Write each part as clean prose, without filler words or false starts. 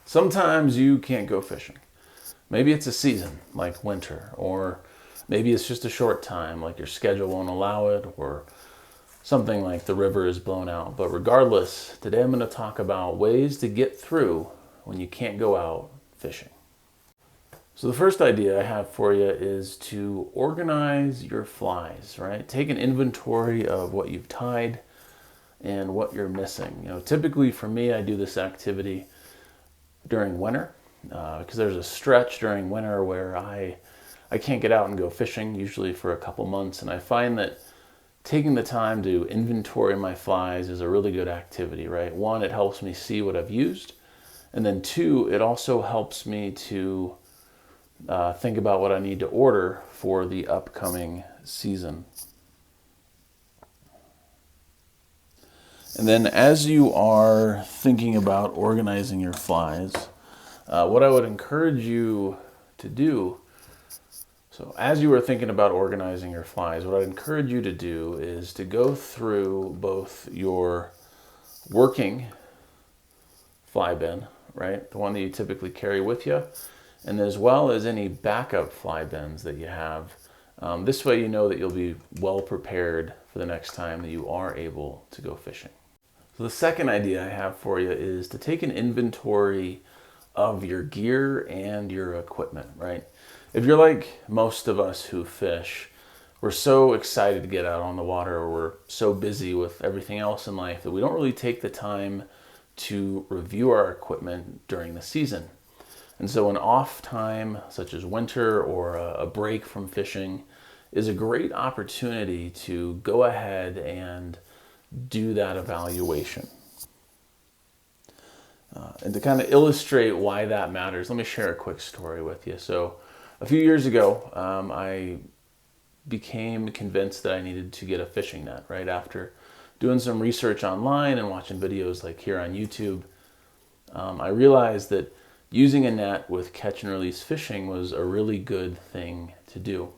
Sometimes you can't go fishing. Maybe it's a season like winter, or maybe it's just a short time like your schedule won't allow it, or something like the river is blown out. But regardless, today I'm going to talk about ways to get through when you can't go out fishing. So the first idea I have for you is to organize your flies, right? Take an inventory of what you've tied and what you're missing. Typically for me, I do this activity during winter because there's a stretch during winter where I can't get out and go fishing, usually for a couple months, and I find that taking the time to inventory my flies is a really good activity, right? One, it helps me see what I've used, and then two, it also helps me to think about what I need to order for the upcoming season. And then as you are thinking about organizing your flies, what I would encourage you to do, so as you are thinking about organizing your flies, what I'd encourage you to do is to go through both your working fly bin, right, the one that you typically carry with you, and as well as any backup fly bins that you have. This way you know that you'll be well prepared for the next time that you are able to go fishing. So the second idea I have for you is to take an inventory of your gear and your equipment, right? If you're like most of us who fish, we're so excited to get out on the water, or we're so busy with everything else in life that we don't really take the time to review our equipment during the season. And so an off time, such as winter or a break from fishing, is a great opportunity to go ahead and do that evaluation. And to kind of illustrate why that matters, let me share a quick story with you. So a few years ago, I became convinced that I needed to get a fishing net, right? After doing some research online and watching videos like here on YouTube, I realized that using a net with catch and release fishing was a really good thing to do.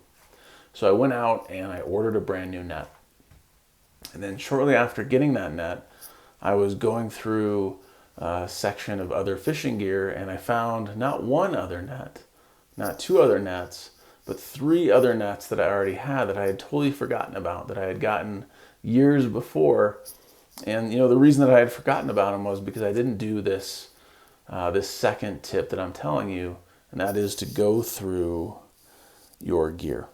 So I went out and I ordered a brand new net. And then shortly after getting that net, I was going through a section of other fishing gear, and I found not one other net, not two other nets, but three other nets that I already had that I had totally forgotten about, that I had gotten years before. And the reason that I had forgotten about them was because I didn't do this second tip that I'm telling you, and that is to go through your gear.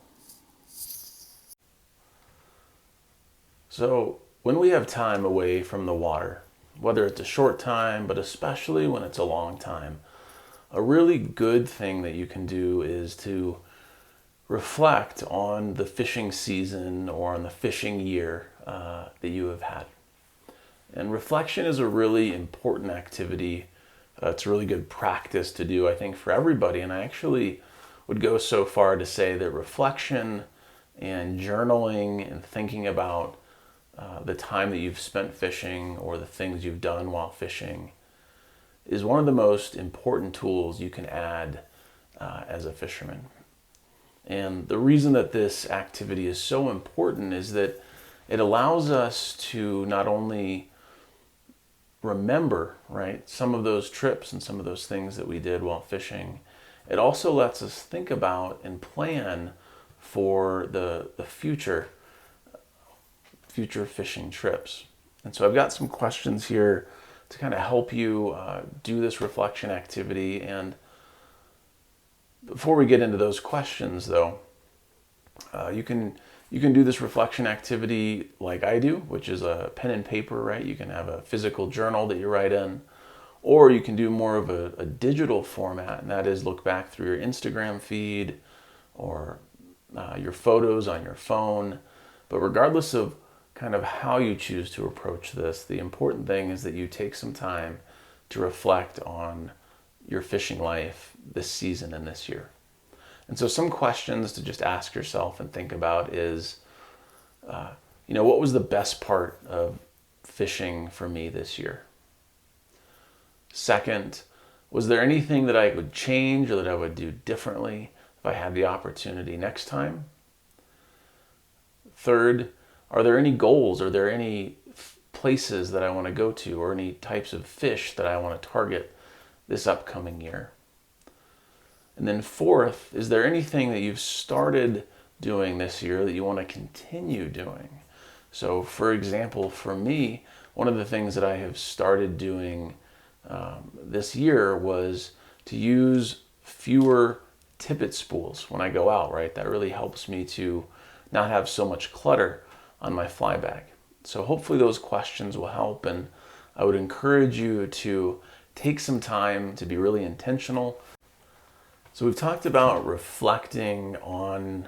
So when we have time away from the water, whether it's a short time, but especially when it's a long time, a really good thing that you can do is to reflect on the fishing season or on the fishing year that you have had. And reflection is a really important activity. It's a really good practice to do, I think, for everybody. And I actually would go so far to say that reflection and journaling and thinking about the time that you've spent fishing or the things you've done while fishing is one of the most important tools you can add as a fisherman. And the reason that this activity is so important is that it allows us to not only remember, right, some of those trips and some of those things that we did while fishing, it also lets us think about and plan for the future fishing trips. And so I've got some questions here to kind of help you do this reflection activity. And before we get into those questions, though, you can do this reflection activity like I do, which is a pen and paper, right? You can have a physical journal that you write in, or you can do more of a digital format, and that is look back through your Instagram feed or your photos on your phone. But regardless of kind of how you choose to approach this, the important thing is that you take some time to reflect on your fishing life this season and this year. And so some questions to just ask yourself and think about is, what was the best part of fishing for me this year? Second, was there anything that I would change or that I would do differently if I had the opportunity next time? Third, are there any goals? Are there any places that I want to go to, or any types of fish that I want to target this upcoming year? And then fourth, is there anything that you've started doing this year that you want to continue doing? So for example, for me, one of the things that I have started doing this year was to use fewer tippet spools when I go out, right? That really helps me to not have so much clutter on my fly bag. So hopefully those questions will help, and I would encourage you to take some time to be really intentional. So we've talked about reflecting on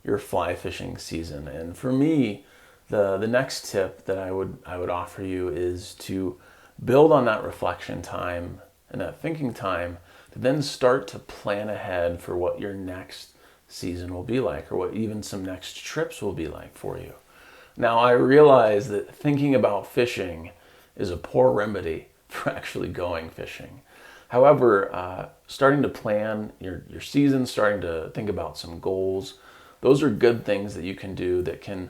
your fly fishing season, and for me, the next tip that I would offer you is to build on that reflection time and that thinking time to then start to plan ahead for what your next season will be like, or what even some next trips will be like for you. Now, I realize that thinking about fishing is a poor remedy for actually going fishing. However, starting to plan your season, starting to think about some goals, those are good things that you can do that can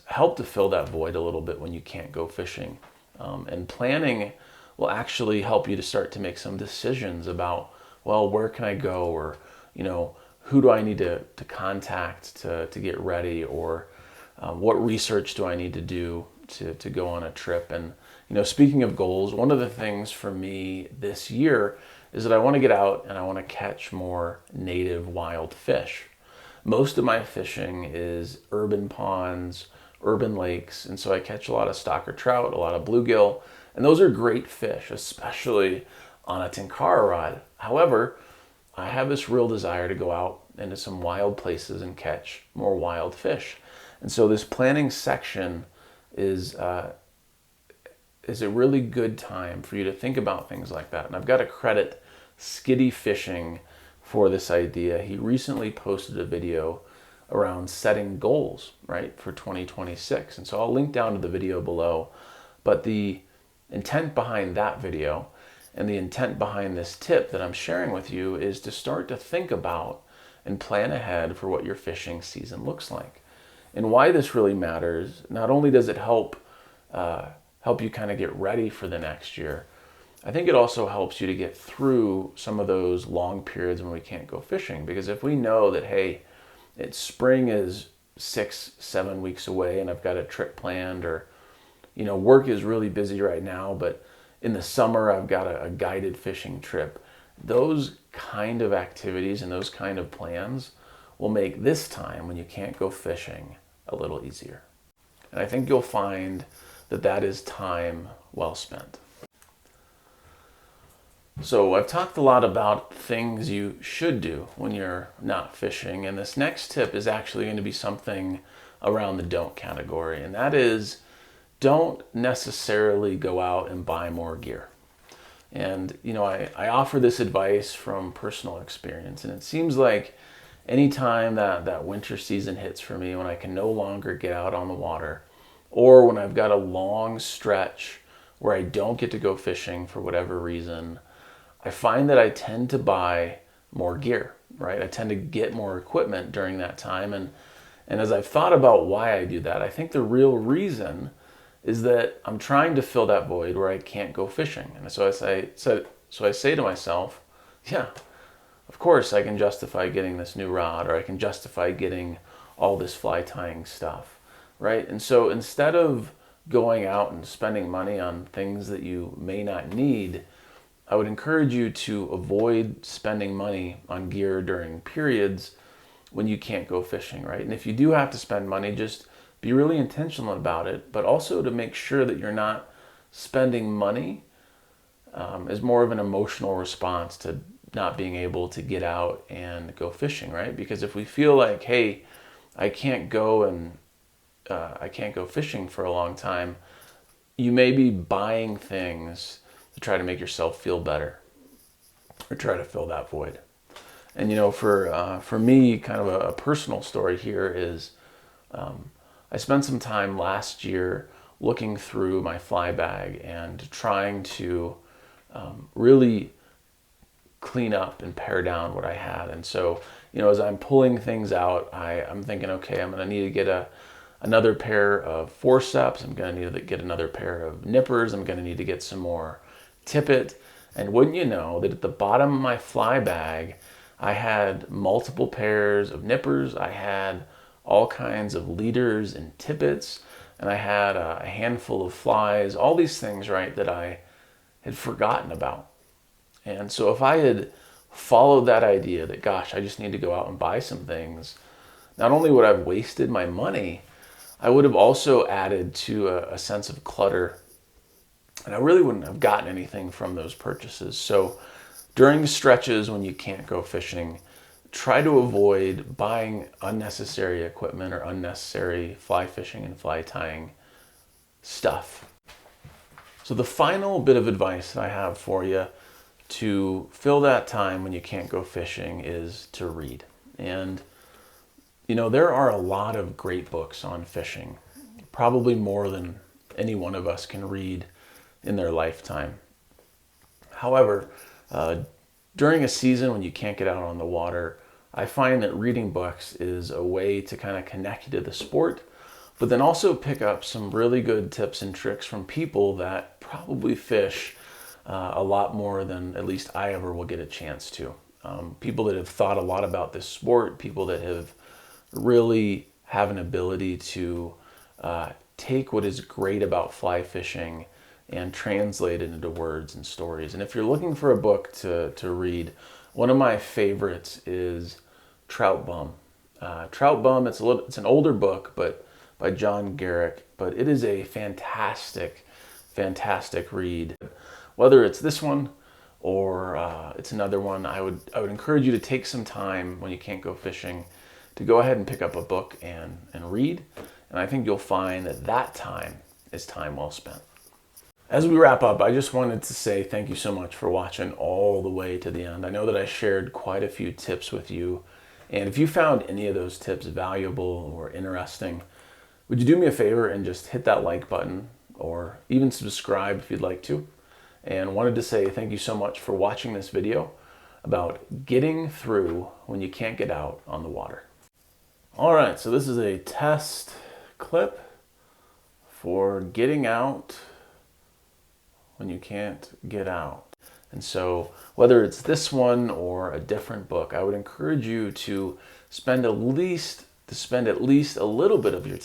help to fill that void a little bit when you can't go fishing. And planning will actually help you to start to make some decisions about, well, where can I go? Or, who do I need to contact to get ready? Or what research do I need to do to go on a trip? And, speaking of goals, one of the things for me this year is that I want to get out and I want to catch more native wild fish. Most of my fishing is urban ponds, urban lakes, and so I catch a lot of stocker trout, a lot of bluegill, and those are great fish, especially on a Tenkara rod. However, I have this real desire to go out into some wild places and catch more wild fish. And so this planning section is a really good time for you to think about things like that. And I've got to credit Skitty Fishing for this idea. He recently posted a video around setting goals, right, for 2026. And so I'll link down to the video below. But the intent behind that video and the intent behind this tip that I'm sharing with you is to start to think about and plan ahead for what your fishing season looks like. And why this really matters, not only does it help you kind of get ready for the next year, I think it also helps you to get through some of those long periods when we can't go fishing. Because if we know that, hey, spring is 6-7 weeks away and I've got a trip planned, or, work is really busy right now, but in the summer I've got a guided fishing trip, those kind of activities and those kind of plans will make this time when you can't go fishing a little easier. And I think you'll find that that is time well spent. So I've talked a lot about things you should do when you're not fishing, and this next tip is actually going to be something around the don't category, and that is don't necessarily go out and buy more gear. And, I offer this advice from personal experience, and it seems like anytime that winter season hits for me, when I can no longer get out on the water, or when I've got a long stretch where I don't get to go fishing for whatever reason, I find that I tend to buy more gear, right? I tend to get more equipment during that time. And as I've thought about why I do that, I think the real reason is that I'm trying to fill that void where I can't go fishing. And so I say to myself, yeah, of course I can justify getting this new rod, or I can justify getting all this fly tying stuff, right? And so instead of going out and spending money on things that you may not need, I would encourage you to avoid spending money on gear during periods when you can't go fishing, right? And if you do have to spend money, just be really intentional about it, but also to make sure that you're not spending money as more of an emotional response to not being able to get out and go fishing, right? Because if we feel like, hey, I can't go fishing for a long time, you may be buying things to try to make yourself feel better or try to fill that void. And for me, kind of a personal story here is I spent some time last year looking through my fly bag and trying to really clean up and pare down what I had. And so, as I'm pulling things out, I'm thinking, okay, I'm going to need to get another pair of forceps. I'm going to need to get another pair of nippers. I'm going to need to get some more tippet. And wouldn't you know that at the bottom of my fly bag, I had multiple pairs of nippers, I had all kinds of leaders and tippets, and I had a handful of flies, all these things, right, that I had forgotten about. And so if I had followed that idea that, gosh, I just need to go out and buy some things, not only would I have wasted my money, I would have also added to a sense of clutter, and I really wouldn't have gotten anything from those purchases. So during stretches when you can't go fishing, try to avoid buying unnecessary equipment or unnecessary fly fishing and fly tying stuff. So the final bit of advice that I have for you to fill that time when you can't go fishing is to read. And there are a lot of great books on fishing, probably more than any one of us can read in their lifetime. However, during a season when you can't get out on the water, I find that reading books is a way to kind of connect you to the sport, but then also pick up some really good tips and tricks from people that probably fish a lot more than at least I ever will get a chance to. People that have thought a lot about this sport, people that have really have an ability to take what is great about fly fishing and translate it into words and stories. And if you're looking for a book to read, one of my favorites is Trout Bum. Trout Bum, it's an older book, but by John Garrick, but it is a fantastic read. Whether it's this one or it's another one, I would encourage you to take some time when you can't go fishing to go ahead and pick up a book and read. And I think you'll find that time is time well spent. As we wrap up, I just wanted to say thank you so much for watching all the way to the end. I know that I shared quite a few tips with you, and if you found any of those tips valuable or interesting, would you do me a favor and just hit that like button or even subscribe if you'd like to? And wanted to say thank you so much for watching this video about getting through when you can't get out on the water. All right, so this is a test clip for getting out when you can't get out. And so whether it's this one or a different book, I would encourage you to spend at least a little bit of your